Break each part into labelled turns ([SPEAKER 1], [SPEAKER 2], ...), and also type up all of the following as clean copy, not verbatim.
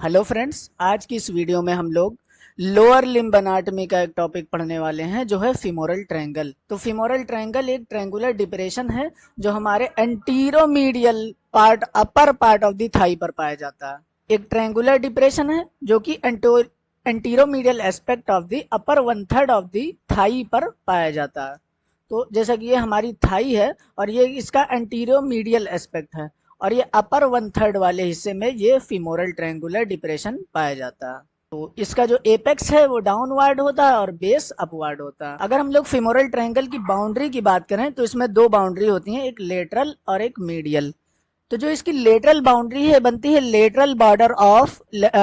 [SPEAKER 1] Hello friends, आज की इस वीडियो में हम लोग लोअर लिम्ब एनाटॉमी का एक टॉपिक पढ़ने वाले हैं जो है फीमोरल ट्रायंगल। तो फीमोरल ट्रायंगल एक ट्रायंगुलर डिप्रेशन है जो हमारे anteromedial part upper part of the thigh पर पाया जाता है। एक ट्रायंगुलर डिप्रेशन है जो कि anteromedial aspect of the upper one third of the thigh पर पाया जाता है। तो जैसा कि ये हमारी थाई है और ये इसका एंटीरियो एस्पेक्ट है और ये अपर वन थर्ड वाले हिस्से में ये फीमोरल ट्रायंगुलर डिप्रेशन पाया जाता है। तो इसका जो एपेक्स है वो डाउनवर्ड होता है और बेस अपवर्ड होता है। अगर हम लोग फीमोरल ट्रायंगल की बाउंड्री की बात करें तो इसमें दो बाउंड्री होती हैं, एक लेटरल और एक मीडियल। तो जो इसकी लेटरल बाउंड्री है बनती है lateral border of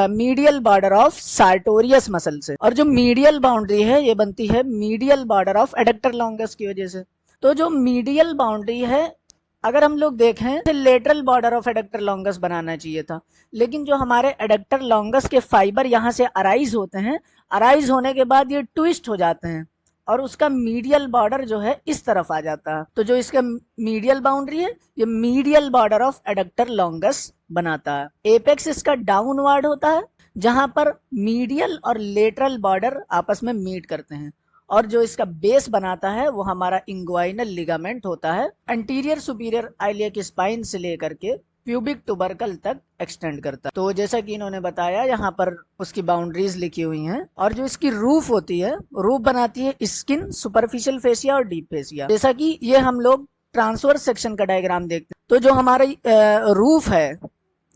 [SPEAKER 1] medial border of sartorius muscle से, और जो मीडियल बाउंड्री है ये बनती है medial border of adductor longus की वजह से। तो जो मीडियल बाउंड्री है अगर हम लोग देखें तो lateral border of adductor longus बनाना चाहिए था, लेकिन जो हमारे एडक्टर लॉन्गस के फाइबर यहाँ से अराइज होते हैं, अराइज होने के बाद ये ट्विस्ट हो जाते हैं और उसका मीडियल बॉर्डर जो है इस तरफ आ जाता है। तो जो इसका मीडियल बाउंड्री है ये medial border of adductor longus बनाता है। एपेक्स इसका डाउनवर्ड होता है जहां पर मीडियल और लेटरल बॉर्डर आपस में मीट करते हैं, और जो इसका बेस बनाता है वो हमारा इंग्वाइनल लिगामेंट होता है, एंटीरियर सुपीरियर आइलियक स्पाइन से लेकर के प्यूबिक टुबरकल तक एक्सटेंड करता है। तो जैसा कि इन्होंने बताया यहाँ पर उसकी बाउंड्रीज लिखी हुई हैं, और जो इसकी रूफ होती है, रूफ बनाती है स्किन, सुपरफिशियल फेसिया और डीप फेसिया। जैसा कि ये हम लोग ट्रांसवर्स सेक्शन का डायग्राम देखते हैं तो जो हमारा रूफ है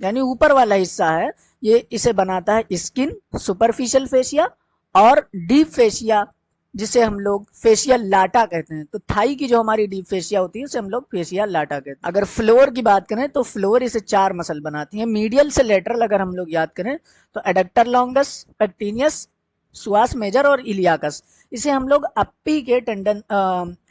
[SPEAKER 1] यानी ऊपर वाला हिस्सा है ये इसे बनाता है स्किन, सुपरफिशियल फेसिया और डीप फेसिया, जिसे हम लोग फेशिया लाटा कहते हैं। तो थाई की जो हमारी डीप फेशिया होती है उसे हम लोग फेशिया लाटा कहते हैं। अगर फ्लोर की बात करें तो फ्लोर इसे चार मसल बनाती है, मीडियल से लेटरल अगर हम लोग याद करें तो एडक्टर लॉन्गस, पेक्टिनियस, सुआस मेजर और इलियाकस। इसे हम लोग अप्पी के टेंडन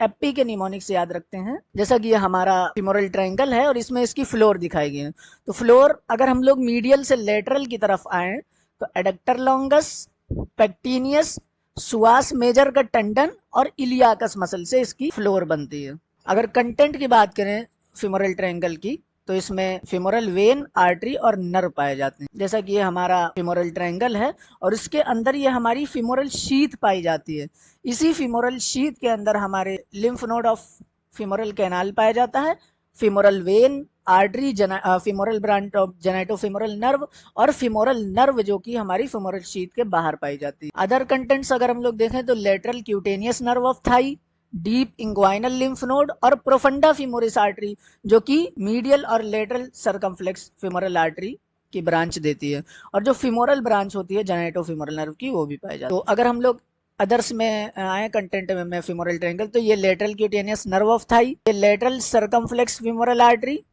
[SPEAKER 1] एप्पी के निमोनिक से याद रखते हैं। जैसा कि ये हमारा फीमोरल ट्रायंगल है और इसमें इसकी फ्लोर दिखाई गई है। तो फ्लोर अगर हम लोग मीडियल से लेटरल की तरफ आए तो एडक्टर लॉन्गस, पेक्टिनियस, सुआस मेजर का टेंडन और इलियाकस मसल से इसकी फ्लोर बनती है। अगर कंटेंट की बात करें फीमोरल ट्रायंगल की तो इसमें फीमोरल वेन, आर्टरी और नर्व पाए जाते हैं। जैसा कि ये हमारा फीमोरल ट्रायंगल है और इसके अंदर ये हमारी फीमोरल शीथ पाई जाती है। इसी फीमोरल शीथ के अंदर हमारे lymph node of femoral canal पाया जाता है, femoral vein, artery, femoral branch of genitofemoral nerve और फीमोरल नर्व जो कि हमारी फीमोरल शीथ के बाहर पाई जाती है। अदर कंटेंट्स अगर हम लोग देखें तो lateral cutaneous nerve of thigh, deep inguinal lymph node और प्रोफंडा फीमोरिस आर्टरी जो कि मीडियल और लेटरल सर्कमफ्लेक्स फीमोरल आर्टरी की ब्रांच देती है, और जो फीमोरल ब्रांच होती है जेनेटोफीमोरल नर्व की वो भी पाई जाती है। तो अगर हम लोग अदर्स में आए कंटेंट में फीमोरल ट्रायंगल तो ये lateral cutaneous nerve of thigh, ये लेटरल सर्कमफ्लेक्स फीमोरल आर्टरी,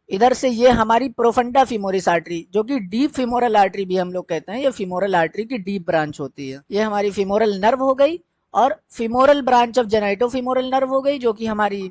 [SPEAKER 1] इधर से ये हमारी प्रोफंडा फीमोरिस आर्टरी जो कि डीप फीमोरल आर्टरी भी हम लोग कहते हैं, ये फीमोरल आर्टरी की डीप ब्रांच होती है। ये हमारी फीमोरल नर्व हो गई, और femoral branch of genitofemoral nerve हो गई जो कि हमारी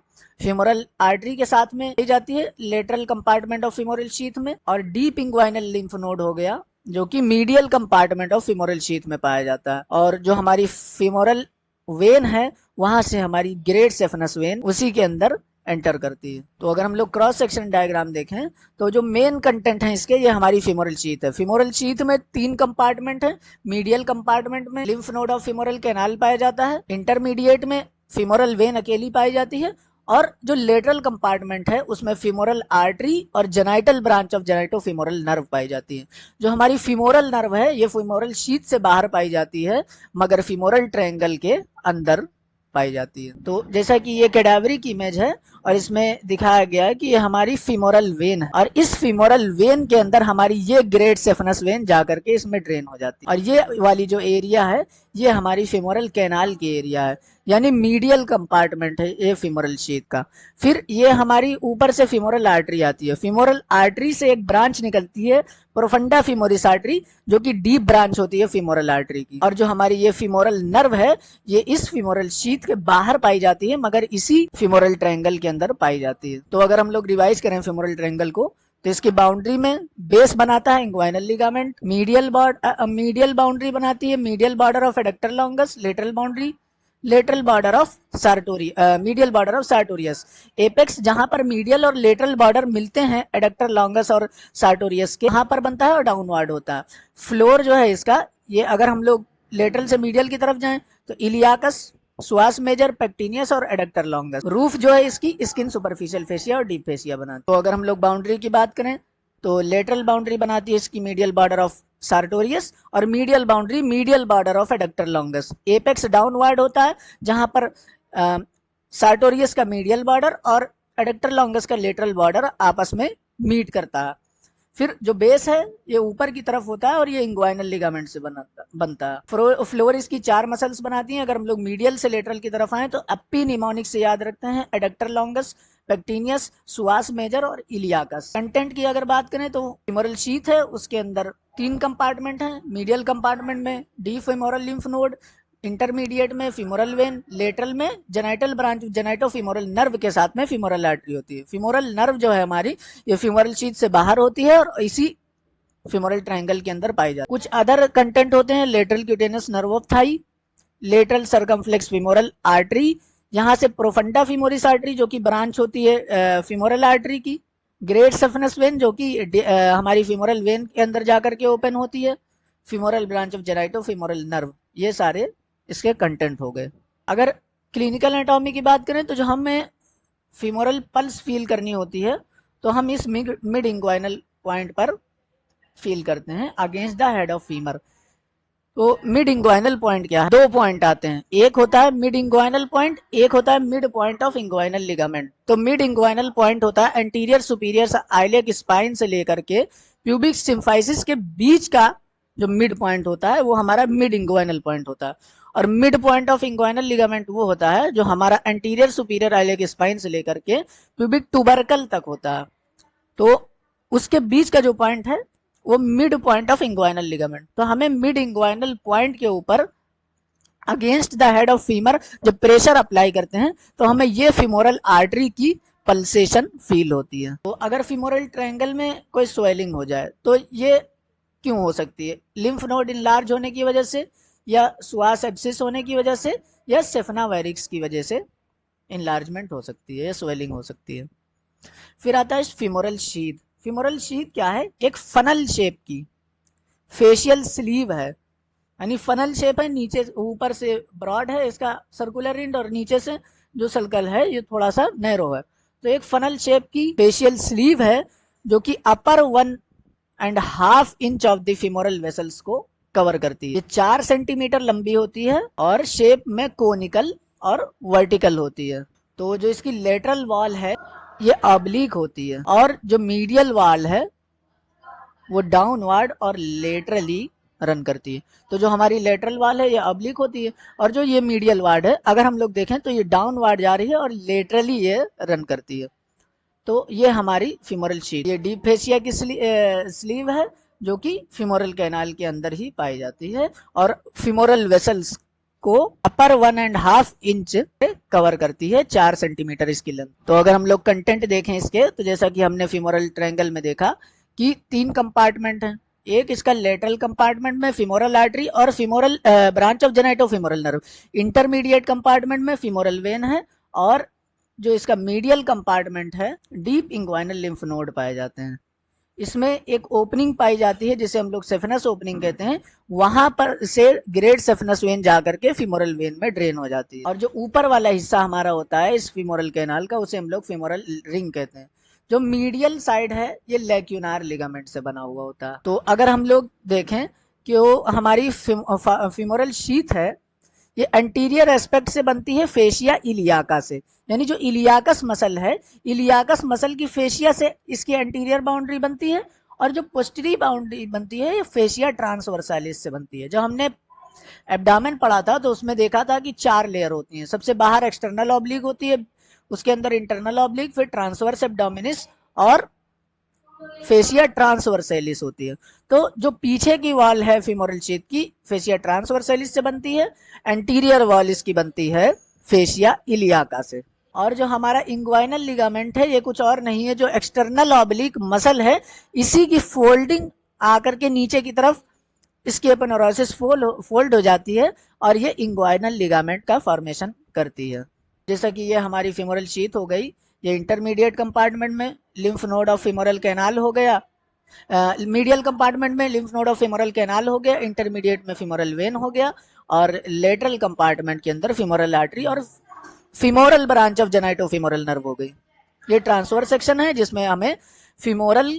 [SPEAKER 1] फीमोरल आर्टरी के साथ में दी जाती है lateral compartment of femoral sheath में, और डीप इंग्वाइनल लिम्फ नोड हो गया जो कि medial compartment of femoral sheath में पाया जाता है। और जो हमारी फीमोरल वेन है वहां से हमारी ग्रेट सेफनस वेन उसी के अंदर एंटर करती है। तो अगर हम लोग क्रॉस सेक्शन डायग्राम देखें तो जो मेन कंटेंट है इसके, ये हमारी फीमोरल शीथ है। फीमोरल शीथ में तीन कंपार्टमेंट है। मीडियल कंपार्टमेंट में lymph node of femoral canal पाया जाता है, इंटरमीडिएट में फीमोरल वेन अकेली पाई जाती है, और जो लेटरल कंपार्टमेंट है उसमें फीमोरल आर्टरी और जेनाइटल ब्रांच ऑफ जेनाइटोफीमोरल नर्व पाई जाती है। जो हमारी फीमोरल नर्व है ये फीमोरल शीथ से बाहर पाई जाती है मगर फीमोरल ट्रायंगल के अंदर पाई जाती है। तो जैसा कि ये कैडावरी की इमेज है और इसमें दिखाया गया है कि ये हमारी फीमोरल वेन है, और इस फीमोरल वेन के अंदर हमारी ये ग्रेट सेफनस वेन जाकर के इसमें ड्रेन हो जाती है, और ये वाली जो एरिया है ये हमारी फीमोरल कैनाल की एरिया है, यानी मीडियल कंपार्टमेंट है ये फीमोरल शीथ का। फिर ये हमारी ऊपर से फीमोरल आर्टरी आती है, फीमोरल आर्टरी से एक ब्रांच निकलती है प्रोफंडा फीमोरिस आर्टरी जो कि डीप ब्रांच होती है फीमोरल आर्टरी की, और जो हमारी ये फीमोरल नर्व है ये इस फीमोरल शीथ के बाहर पाई जाती है मगर इसी फीमोरल ट्रायंगल के अंदर पाई जाती है। तो अगर हम लोग रिवाइज करें फीमोरल ट्रायंगल को तो इसकी बाउंड्री में बेस बनाता है इंग्वाइनल लिगामेंट, मीडियल बाउंड्री बनाती है medial border of adductor longus, lateral boundary lateral border of medial border of sartorius. Apex जहां पर मीडियल और लेटरल बॉर्डर मिलते हैं एडक्टर लॉन्गस और सार्टोरियस के, वहां पर बनता है और डाउनवर्ड होता है। फ्लोर जो है इसका, ये अगर हम लोग लेटरल से मीडियल की तरफ जाएं तो इलियाकस, सुआस मेजर, पेक्टिनियस और एडक्टर लॉन्गस। रूफ जो है इसकी स्किन सुपरफिशियल फेसिया और डीप फेसिया बनाती है। तो अगर हम लोग बाउंड्री की बात करें तो लेटरल बाउंड्री बनाती है इसकी मीडियल बॉर्डर ऑफ सार्टोरियस और medial boundary medial border of adductor longus. Apex downward होता है जहां पर सार्टोरियस का मीडियल बॉर्डर और एडक्टर लॉन्गस का लेटरल बॉर्डर आपस में मीट करता है। फिर जो बेस है ये ऊपर की तरफ होता है और ये इंग्वाइनल लिगामेंट से बनता है। फ्लोर इसकी 4 मसल्स बनाती हैं। अगर हम लोग मीडियल से लेटरल की तरफ आए तो अप्पी निमोनिक से याद रखते हैं एडक्टर लॉन्गस, पेक्टिनियस, सुआस मेजर और इलियाकस। कंटेंट की अगर बात करें तो फीमोरल शीथ है, उसके अंदर 3 कंपार्टमेंट हैं। मीडियल कंपार्टमेंट में D femoral lymph node, intermediate में फीमोरल वेन, लेटरल में genital branch genito femoral nerve के साथ में फीमोरल आर्टरी होती है। फीमोरल नर्व जो है हमारी ये फीमोरल शीथ से बाहर होती है और इसी फीमोरल ट्रायंगल के अंदर पाई जाती है। कुछ अदर कंटेंट होते हैं, lateral क्यूटेनस nerve of thigh, lateral circumflex femoral artery, यहाँ से प्रोफंडा फीमोरिस आर्टरी जो कि ब्रांच होती है फीमोरल आर्टरी की, ग्रेट सफनस वेन जो कि हमारी फीमोरल वेन के अंदर जाकर के ओपन होती है, femoral branch of genito femoral nerve. ये सारे इसके कंटेंट हो गए। अगर क्लिनिकल एनाटॉमी की बात करें तो जो हमें फीमोरल पल्स फील करनी होती है तो हम इस मिड इंग्वाइनल पॉइंट पर फील करते हैं against the head of femur. तो मिड इंग्वाइनल पॉइंट क्या है? 2 पॉइंट आते हैं, एक होता है मिड इंग्वाइनल पॉइंट, एक होता है mid point of inguinal ligament. तो मिड इंग्वाइनल पॉइंट होता है एंटीरियर सुपीरियर आइलियक स्पाइन से लेकर के प्यूबिक सिम्फाइसिस के बीच का जो मिड पॉइंट होता है वो हमारा मिड इंग्वाइनल पॉइंट होता है। और mid point of inguinal ligament वो होता है जो हमारा एंटीरियर सुपीरियर आइलियक स्पाइन से लेकर के प्यूबिक ट्यूबरकल तक होता है। तो उसके बीच का जो पॉइंट है वो mid point of inguinal ligament. तो हमें मिड इंग्वाइनल पॉइंट के ऊपर against the head of femur जब प्रेशर अप्लाई करते हैं तो हमें ये फीमोरल आर्टरी की पल्सेशन फील होती है। तो अगर फीमोरल ट्रायंगल में कोई स्वेलिंग हो जाए तो ये क्यों हो सकती है? लिम्फ नोड इनलार्ज होने की वजह से, या सुआस एब्सिस होने की वजह से, या सेफना वेरिक्स की वजह से इनलार्जमेंट हो सकती है, स्वेलिंग हो सकती है। फिर आता है फीमोरल शीथ। फीमोरल शीथ क्या है? एक फनल शेप की फेशियल स्लीव है, यानी फनल शेप है, नीचे ऊपर से ब्रॉड है इसका सर्कुलर एंड और नीचे से जो सर्कल है ये थोड़ा सा नैरो है। तो एक फनल शेप की फेशियल स्लीव है जो कि अपर 1.5 inch of the femoral vessels को कवर करती है। ये 4 सेंटीमीटर लंबी होती है और शेप में कोनिकल और वर्टिकल होती है। तो जो इसकी लेटरल वॉल है ये ऑब्लिक होती है और जो मीडियल वॉल है वो डाउनवर्ड और लेटरली रन करती है। तो जो हमारी लेटरल वॉल है ये ऑब्लिक होती है और जो ये मीडियल वॉल है अगर हम लोग देखें तो ये डाउनवर्ड जा रही है और लेटरली ये रन करती है। तो ये हमारी फीमोरल शीथ। ये डीप फेसिया की स्लीव है जो कि फीमोरल कैनाल के अंदर ही पाई जाती है और फीमोरल वेसल्स को अपर 1.5 इंच कवर करती है, 4 सेंटीमीटर इसकी लेंथ। तो अगर हम लोग कंटेंट देखें इसके तो जैसा कि हमने फीमोरल ट्रायंगल में देखा कि 3 कंपार्टमेंट हैं। एक इसका लेटरल कंपार्टमेंट में फीमोरल आर्टरी और femoral branch of genito femoral nerve, intermediate compartment में फीमोरल वेन है और जो इसका मीडियल कंपार्टमेंट है डीप इंग्वाइनल लिम्फ नोड पाए जाते हैं। इसमें एक ओपनिंग पाई जाती है जिसे हम लोग सेफनस ओपनिंग कहते हैं, वहां पर से ग्रेट सेफनस वेन जाकर के फीमोरल वेन में ड्रेन हो जाती है। और जो ऊपर वाला हिस्सा हमारा होता है इस फीमोरल कैनाल का उसे हम लोग फीमोरल रिंग कहते हैं। जो मीडियल साइड है ये लैक्यूनार लिगामेंट से बना हुआ होता है। तो अगर हम लोग देखें कि वो हमारी फीमोरल शीथ है ये एंटीरियर एस्पेक्ट से बनती है फेशिया इलियाका से, यानी जो इलियाकस मसल है इलियाकस मसल की फेशिया से इसकी एंटीरियर बाउंड्री बनती है और जो पोस्टीरी बाउंड्री बनती है ये फेशिया ट्रांसवर्सालिस से बनती है। जो हमने एब्डामेन पढ़ा था तो उसमें देखा था कि 4 लेयर होती हैं। सबसे बाहर एक्सटर्नल ऑब्लिक होती है, उसके अंदर इंटरनल ऑब्लिक, फिर ट्रांसवर्स एब्डोमिनिस और फेशिया ट्रांसवर्सैलिस होती है। तो जो पीछे की वॉल है फीमोरल शीथ की फेशिया ट्रांसवर्सैलिस से बनती है, एंटीरियर वॉल इसकी बनती है फेशिया इलियाका से। और जो हमारा इंग्वाइनल लिगामेंट है ये कुछ और नहीं है, जो एक्सटर्नल ऑब्लिक मसल है इसी की फोल्डिंग आकर के नीचे की तरफ इसकी एपोनेउरोसिस फोल्ड हो जाती है और ये इंग्वाइनल लिगामेंट का फॉर्मेशन करती है। जैसा कि ये हमारी फीमोरल शीथ हो गई, ये इंटरमीडिएट कंपार्टमेंट में lymph node of femoral canal हो गया, मीडियल कंपार्टमेंट में lymph node of femoral canal हो गया, इंटरमीडिएट में फीमोरल वेन हो गया, और लेटरल कंपार्टमेंट के अंदर फीमोरल आर्टरी और femoral branch of genito femoral nerve हो गई। ये ट्रांसफर सेक्शन है जिसमें हमें फीमोरल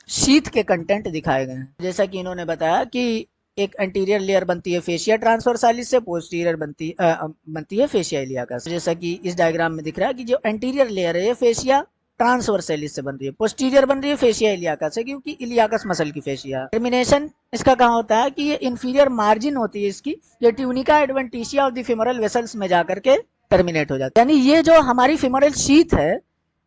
[SPEAKER 1] शीथ के कंटेंट दिखाए गए हैं। जैसा कि इन्होंने बताया कि एक एंटीरियर लेयर बनती है फेशिया ट्रांसवर्सालिस से, पोस्टीरियर बनती है फेशिया इलियाका से। जैसा कि इस डायग्राम में दिख रहा है कि जो एंटीरियर लेयर है ये फेशिया ट्रांसवर्सालिस से बन रही है, पोस्टीरियर बन रही है फेशिया इलियाका से, क्योंकि इलियाकस मसल की फेशिया। टर्मिनेशन इसका कहाँ होता है कि ये इंफीरियर मार्जिन होती है इसकी, ये tunica adventitia of the femoral vessels में जाकर के टर्मिनेट हो जाती है। यानी ये जो हमारी फीमोरल शीथ है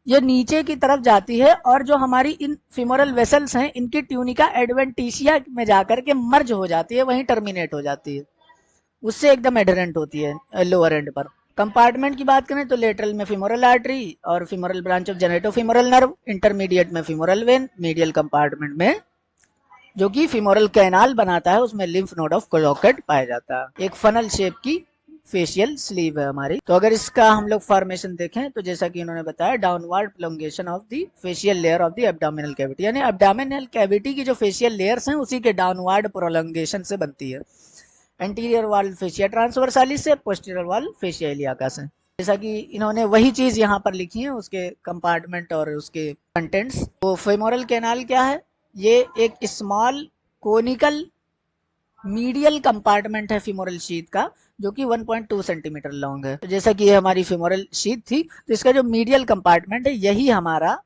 [SPEAKER 1] ये नीचे की तरफ जाती है और जो हमारी इन फीमोरल वेसल्स हैं इनकी ट्यूनिका एडवेंटिशिया में जाकर के मर्ज हो जाती है, वहीं टर्मिनेट हो जाती है, उससे एकदम एडरेंट होती है लोअर एंड पर। कंपार्टमेंट की बात करें तो लेटरल में फीमोरल आर्टरी और femoral branch of genito femoral nerve, intermediate में फीमोरल वेन, मीडियल कंपार्टमेंट में जो कि फीमोरल कैनाल बनाता है उसमें लिम्फ नोड ऑफ क्लोकेट पाया जाता है। एक फनल शेप की फेशियल स्लीव है हमारी। तो अगर इसका हम लोग फॉर्मेशन देखें तो जैसा कि इन्होंने बताया, downward prolongation of the fascial layer of the abdominal cavity, यानी एब्डोमिनल कैविटी की जो फेशियल लेयर्स हैं उसी के डाउनवर्ड प्रोलंगेशन से बनती है। एंटीरियर वॉल फेशिया ट्रांसवर्सालिस से, पोस्टीरियर वॉल फेशिया इलियाका से। जैसा कि इन्होंने वही चीज यहाँ पर लिखी है, उसके कंपार्टमेंट और उसके कंटेंट्स। तो फेमोरल कैनाल क्या है, ये एक स्मॉल कोनिकल मीडियल कंपार्टमेंट है फीमोरल शीथ का, जो कि 1.2 सेंटीमीटर लॉन्ग है। तो जैसा कि ये हमारी फीमोरल शीथ थी, तो इसका जो मीडियल कंपार्टमेंट है यही हमारा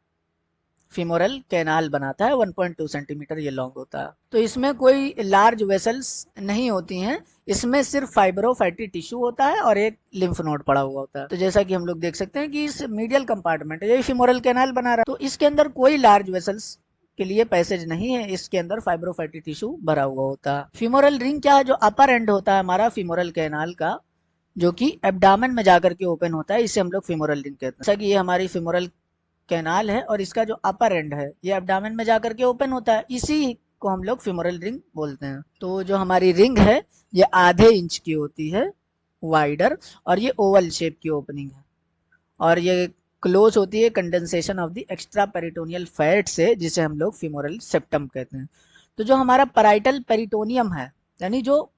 [SPEAKER 1] फीमोरल कैनाल बनाता है, 1.2 सेंटीमीटर ये लॉन्ग होता है। तो इसमें कोई लार्ज वेसल्स नहीं होती हैं, इसमें सिर्फ फाइब्रोफैटी टिश्यू होता है और एक लिम्फ नोड पड़ा हुआ होता है। तो जैसा कि हम लोग देख सकते हैं कि इस मीडियल कंपार्टमेंट यही फीमोरल कैनाल बना रहा है, तो इसके अंदर कोई लार्ज वेसल्स के लिए पैसेज नहीं है, इसके अंदर फाइब्रोफैटी टिश्यू भरा हुआ होता है। फीमोरल रिंग क्या है, जो अपर एंड होता है हमारा फीमोरल कैनाल का, जो कि एब्डामन में जाकर के ओपन होता है, इसे हम लोग फीमोरल रिंग कहते हैं। जैसा कि ये हमारी फीमोरल कैनाल है और इसका जो अपर एंड है ये एब्डामन में जाकर के ओपन होता है, इसी को हम लोग फीमोरल रिंग बोलते हैं। तो जो हमारी रिंग है ये आधे इंच की होती है वाइडर, और ये ओवल शेप की ओपनिंग है, और ये क्लोज होती है condensation of the extra peritoneal fat से, जिसे हम लोग फीमोरल सेप्टम कहते हैं। तो जो हमारा पैराइटल पेरिटोनियम है, यानी जो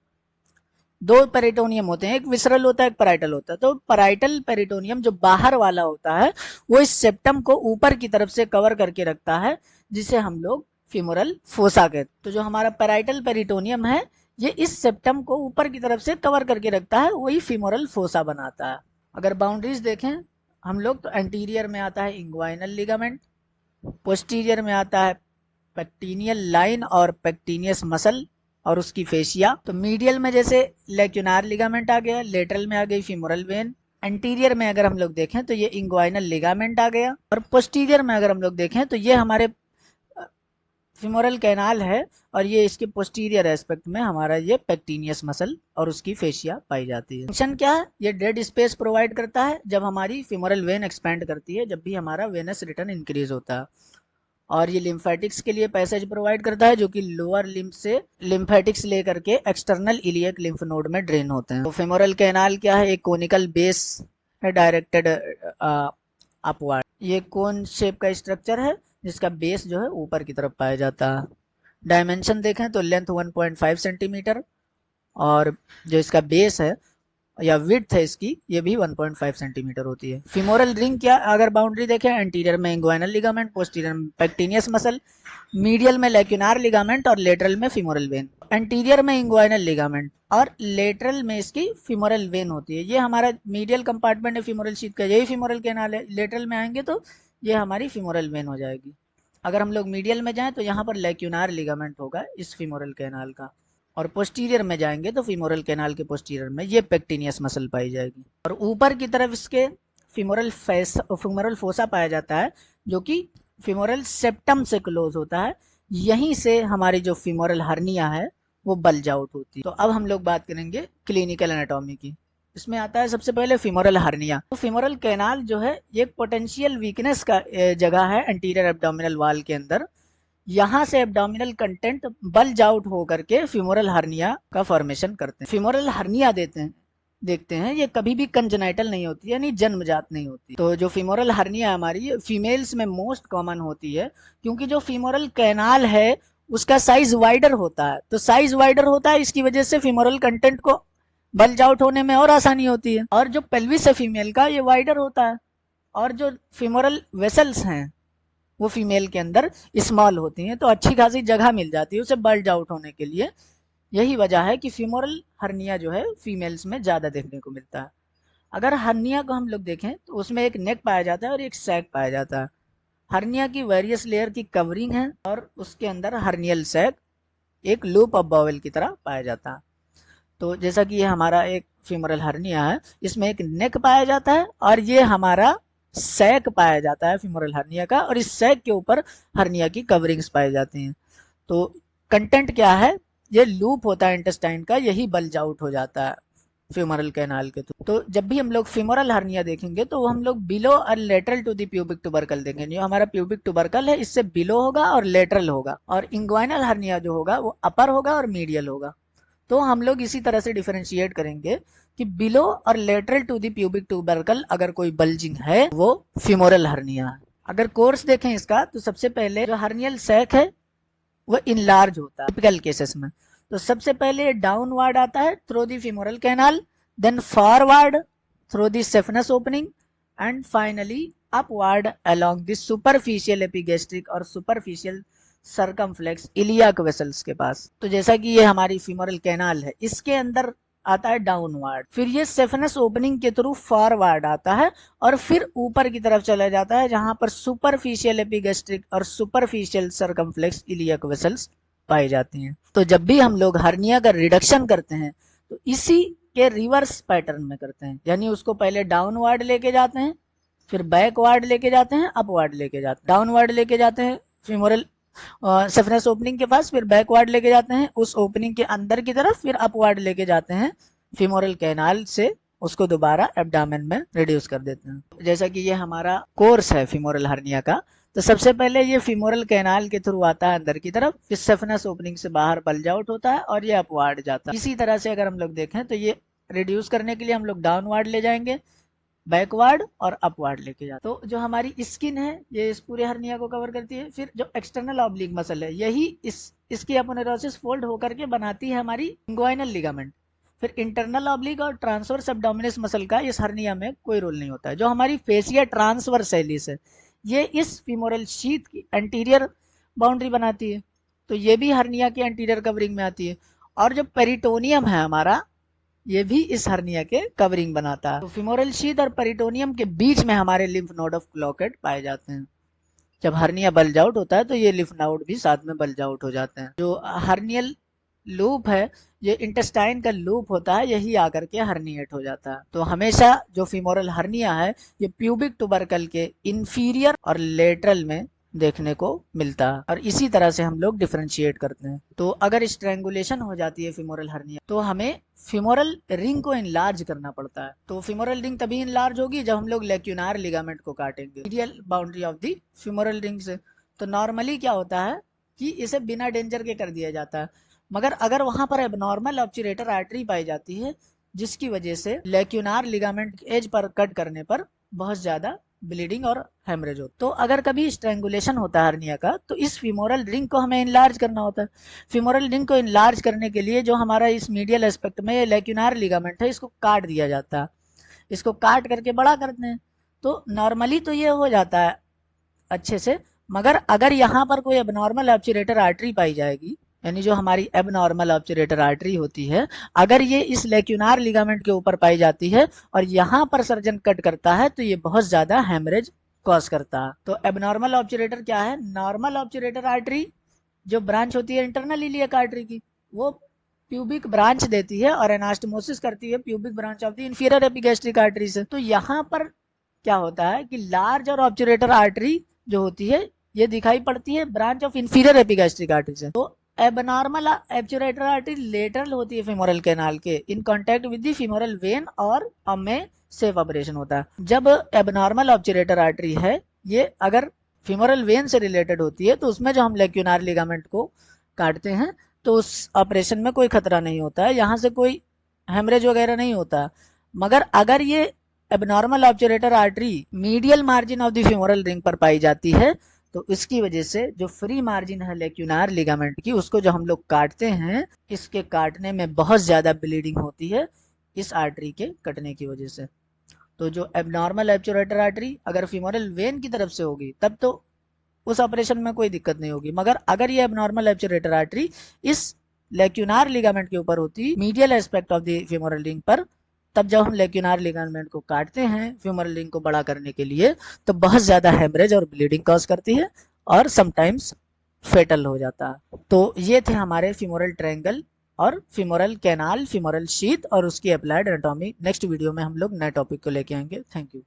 [SPEAKER 1] दो पेरिटोनियम होते हैं, एक विसरल होता है एक पैराइटल होता है, तो पैराइटल पेरिटोनियम जो बाहर वाला होता है वो इस सेप्टम को ऊपर की तरफ से कवर करके रखता है, जिसे हम लोग फीमोरल फोसा कहते हैं। तो जो हमारा पैराइटल पेरिटोनियम है ये इस सेप्टम को ऊपर की तरफ से कवर करके रखता है, वही फीमोरल फोसा बनाता है। अगर बाउंड्रीज देखें हम लोग तो एंटीरियर में आता है इंग्वाइनल लिगामेंट, पोस्टीरियर में आता है पेक्टिनियल लाइन और पेक्टिनियस मसल और उसकी फेशिया। तो मीडियल में जैसे लेक्यूनार लिगामेंट आ गया, लेटरल में आ गई फीमोरल वेन, एंटीरियर में अगर हम लोग देखें तो ये इंग्वाइनल लिगामेंट आ गया, और पोस्टीरियर में अगर हम लोग देखें तो ये हमारे फीमोरल कैनाल है, और ये इसके पोस्टीरियर एस्पेक्ट में हमारा ये पेक्टिनियस मसल और उसकी फेशिया पाई जाती है। फंक्शन क्या है, ये डेड स्पेस प्रोवाइड करता है जब हमारी फीमोरल वेन एक्सपैंड करती है, जब भी हमारा वेनस रिटर्न इंक्रीज होता है, और ये लिम्फेटिक्स के लिए पैसेज प्रोवाइड करता है, जो कि लोअर लिम्फ से लिम्फेटिक्स लेकर के एक्सटर्नल इलियक लिम्फ नोड में ड्रेन होते हैं। तो फीमोरल कैनाल क्या है, एक कोनिकल बेस है डायरेक्टेड अपवर्ड, ये कोन शेप का स्ट्रक्चर है जिसका बेस जो है ऊपर की तरफ पाया जाता है। डायमेंशन देखें तो लेंथ 1.5 सेंटीमीटर, और जो इसका बेस है या विड्थ है इसकी ये भी 1.5 सेंटीमीटर होती है। फीमोरल रिंग क्या, अगर बाउंड्री देखें एंटीरियर में इंग्वाइनल लिगामेंट, पोस्टीरियर में पेक्टिनियस मसल, मीडियल में लेक्यूनार लिगामेंट और लेटरल में फीमोरल वेन। एंटीरियर में इंग्वाइनल लिगामेंट और लेटरल में इसकी फीमोरल वेन होती है। ये हमारा मीडियल कंपार्टमेंट है फीमोरल शीथ का, यही फीमोरल कैनाल है। लेटरल में आएंगे तो ये हमारी फीमोरल वेन हो जाएगी। अगर हम लोग मीडियल में जाएं तो यहाँ पर लेक्यूनार लिगामेंट होगा इस फीमोरल कैनाल का, और पोस्टीरियर में जाएंगे तो फीमोरल कैनाल के पोस्टीरियर में ये पेक्टिनियस मसल पाई जाएगी, और ऊपर की तरफ इसके फीमोरल फोसा पाया जाता है, जो कि फीमोरल सेप्टम से क्लोज होता है। यहीं से हमारी जो फीमोरल हर्निया है वो बल्ज आउट होती है। तो अब हम लोग बात करेंगे क्लिनिकल एनाटॉमी की। इसमें आता है सबसे पहले फीमोरल हर्निया। तो फीमोरल कैनाल जो है ये पोटेंशियल वीकनेस का जगह है एंटीरियर एब्डोमिनल वॉल के अंदर। यहाँ से एब्डोमिनल कंटेंट बल्ज आउट हो करके फिमोरल हर्निया का फॉर्मेशन करते हैं। फिमोरल हर्निया देखते हैं ये कभी भी कंजेनाइटल नहीं होती, यानी जन्मजात नहीं होती। तो जो फिमोरल हर्निया हमारी फीमेल्स में मोस्ट कॉमन होती है, क्योंकि जो फिमोरल कैनाल है उसका साइज वाइडर होता है। तो साइज वाइडर होता है, इसकी वजह से फिमोरल कंटेंट को बल्ज आउट होने में और आसानी होती है। और जो पेल्विस है फीमेल का, ये वाइडर होता है, और जो फिमोरल वेसल्स हैं वो फीमेल के अंदर स्मॉल होती हैं, तो अच्छी खासी जगह मिल जाती है उसे बल्ज आउट होने के लिए। यही वजह है कि फिमोरल हर्निया जो है फीमेल्स में ज़्यादा देखने को मिलता है। अगर हर्निया को हम लोग देखें तो उसमें एक नेक पाया जाता है और एक सैक पाया जाता है। हर्निया की वेरियस लेयर की कवरिंग है और उसके अंदर हर्नियल सैक एक लूप ऑफ बावेल की तरह पाया जाता है। तो जैसा कि ये हमारा एक फीमोरल हर्निया है, इसमें एक नेक पाया जाता है और ये हमारा सैक पाया जाता है फीमोरल हर्निया का, और इस सैक के ऊपर हर्निया की कवरिंग्स पाई जाती हैं। तो कंटेंट क्या है, ये लूप होता है इंटेस्टाइन का, यही बल्ज आउट हो जाता है फ्यूमरल कैनाल के थ्रू। तो जब भी हम लोग फीमोरल हर्निया देखेंगे तो हम लोग बिलो और lateral to the pubic tubercle देखेंगे। जो हमारा प्यूबिक टुबरकल है इससे बिलो होगा और लेटरल होगा, और इंग्वाइनल हर्निया जो होगा वो अपर होगा और मीडियल होगा। तो हम लोग इसी तरह से डिफरेंशिएट करेंगे कि बिलो और lateral to the pubic tubercle अगर कोई बल्जिंग है वो फीमोरल हर्निया है। अगर कोर्स देखें इसका तो सबसे पहले जो हर्नियल सैक है वो इनलार्ज होता है टिपिकल केसेस में। तो सबसे पहले डाउनवर्ड आता है through the femoral canal, then forward through the saphenous opening, and finally upward along the superficial epigastric और सुपरफिशियल सरकमफ्लेक्स इलियाक वेसल्स के पास। तो जैसा कि ये हमारी फीमोरल कैनाल है, इसके अंदर आता है डाउनवर्ड, फिर ये सेफनस ओपनिंग के थ्रू फॉरवर्ड आता है और फिर ऊपर की तरफ चला जाता है, जहां पर सुपरफिशियल एपिगैस्ट्रिक और सुपरफिशियल सरकमफ्लेक्स इलियक वेसल्स पाई जाती हैं। तो जब भी हम लोग हर्निया का रिडक्शन करते हैं तो इसी के रिवर्स पैटर्न में करते हैं, यानी उसको पहले डाउनवर्ड लेके जाते हैं, फिर बैकवर्ड लेके जाते हैं, अपवर्ड लेके जाते हैं। डाउनवर्ड लेके जाते हैं फीमोरल सेफनस ओपनिंग के पास, फिर बैकवर्ड लेके जाते हैं उस ओपनिंग के अंदर की तरफ, फिर अपवर्ड लेके जाते हैं फीमोरल कैनाल से, उसको दोबारा एब्डामेन में रिड्यूस कर देते हैं। जैसा कि ये हमारा कोर्स है फीमोरल हर्निया का, तो सबसे पहले ये फीमोरल कैनाल के थ्रू आता है अंदर की तरफ, फिर सेफनस ओपनिंग से बाहर बल्ज आउट होता है और ये अपवर्ड जाता है। इसी तरह से अगर हम लोग देखें तो ये रिड्यूस करने के लिए हम लोग डाउनवर्ड ले जाएंगे, बैकवर्ड और अपवर्ड लेके जाते। तो जो हमारी स्किन है ये इस पूरे हर्निया को कवर करती है। फिर जो एक्सटर्नल ऑब्लिक मसल है यही इसकी अपोनेरोसिस फोल्ड होकर के बनाती है हमारी इंग्वाइनल लिगामेंट। फिर इंटरनल ऑब्लिक और ट्रांसवर्स एब्डोमिनस मसल का इस हर्निया में कोई रोल नहीं होता है। जो हमारी फेसिया ट्रांसवर्सैलिस है ये इस फीमोरल शीथ की एंटीरियर बाउंड्री बनाती है, तो ये भी हर्निया की एंटीरियर कवरिंग में आती है। और जो पेरिटोनियम है हमारा ये भी इस हर्निया के कवरिंग बनाता है। तो फीमोरल शीथ और पेरिटोनियम के बीच में हमारे लिम्फ नोड ऑफ क्लॉकेट पाए जाते हैं। जब हर्निया बल्ज आउट होता है तो ये लिम्फ नोड भी साथ में बल्ज आउट हो जाते हैं। जो हर्नियल लूप है, ये इंटेस्टाइन का लूप होता है, यही आकर के हर्निएट हो जाता है। तो हमेशा जो फीमोरल हर्निया है ये प्यूबिक टुबरकल के इंफीरियर और लेटरल में देखने को मिलता है, और इसी तरह से हम लोग डिफरेंशिएट करते हैं। तो अगर स्ट्रेंगुलेशन हो जाती है फीमोरल हर्निया तो हमें फीमोरल रिंग को इनलार्ज करना पड़ता है। तो फीमोरल रिंग तभी इनलार्ज होगी जब हम लोग लेक्यूनार लिगामेंट को काटेंगे medial boundary of the femoral ring से। तो नॉर्मली क्या होता है कि इसे बिना डेंजर के कर दिया जाता है, मगर अगर वहां पर एबनॉर्मल ऑब्चुरेटर आर्टरी पाई जाती है जिसकी वजह से लेक्यूनार लिगामेंट एज पर कट करने पर बहुत ज्यादा ब्लीडिंग और हेमरेज हो, तो अगर कभी स्ट्रेंगुलेशन होता है हर्निया का तो इस फीमोरल रिंग को हमें इनलार्ज करना होता है। फीमोरल रिंग को इनलार्ज करने के लिए जो हमारा इस मीडियल एस्पेक्ट में ये लेक्यूनार लिगामेंट है इसको काट दिया जाता है, इसको काट करके बड़ा करते हैं। तो नॉर्मली तो ये हो जाता है अच्छे से, मगर अगर यहाँ पर कोई एबनॉर्मल ऑब्चुरेटर आर्टरी पाई जाएगी, यानी जो हमारी एबनॉर्मल ऑब्चुरेटर आर्टरी होती है, अगर ये इस लेक्यूनार लिगामेंट के ऊपर पाई जाती है और यहाँ पर सर्जन कट करता है तो ये बहुत ज्यादा हेमरेज कॉज करता है। तो एबनॉर्मल ऑब्चुरेटर क्या है, नॉर्मल ऑब्चुरेटर आर्टरी जो ब्रांच होती है इंटरनल इलियक आर्टरी की वो प्यूबिक ब्रांच देती है और एनास्टमोसिस करती है pubic branch of the inferior epigastric artery से। तो यहाँ पर क्या होता है कि लार्ज और ऑब्चुरेटर आर्टरी जो होती है ये दिखाई पड़ती है branch of inferior epigastric artery से। तो एबनॉर्मल ऑब्चुरेटर आर्टरी लेटरल होती है फीमोरल कैनाल के in contact with the femoral when और में सेफ ऑपरेशन होता है। जब एबनॉर्मल ऑब्चुरेटर आर्टरी है ये अगर फीमोरल वेन से रिलेटेड होती है, तो उसमें जो हम लेक्यूनार लिगामेंट को काटते हैं तो उस ऑपरेशन में कोई खतरा नहीं होता है, यहाँ से कोई हेमरेज वगैरह नहीं होता। मगर अगर ये abnormal obturator artery medial margin of the femoral ring पर पाई जाती है, तो इसकी वजह से जो फ्री मार्जिन है लेक्यूनार लिगामेंट की, उसको जो हम लोग काटते हैं, इसके काटने में बहुत ज़्यादा ब्लीडिंग होती है इस आर्टरी के कटने की वजह से। तो जो एबनॉर्मल ऑब्चुरेटर आर्टरी अगर फीमोरल वेन की तरफ से होगी तब तो उस ऑपरेशन में कोई दिक्कत नहीं होगी, मगर अगर ये एबनॉर्मल ऑब्चुरेटर आर्टरी इस लेक्यूनार लिगामेंट के ऊपर होती, medial aspect of the femoral ring पर, तब जब हम लेक्यूनार लिगामेंट को काटते हैं फीमोरल रिंग को बड़ा करने के लिए, तो बहुत ज़्यादा हेमरेज और ब्लीडिंग कॉज करती है और समटाइम्स फेटल हो जाता है। तो ये थे हमारे फीमोरल ट्रायंगल और फीमोरल कैनाल, फीमोरल शीथ और उसकी अप्लाइड एनाटॉमी। नेक्स्ट वीडियो में हम लोग नए टॉपिक को लेके आएंगे। Thank you.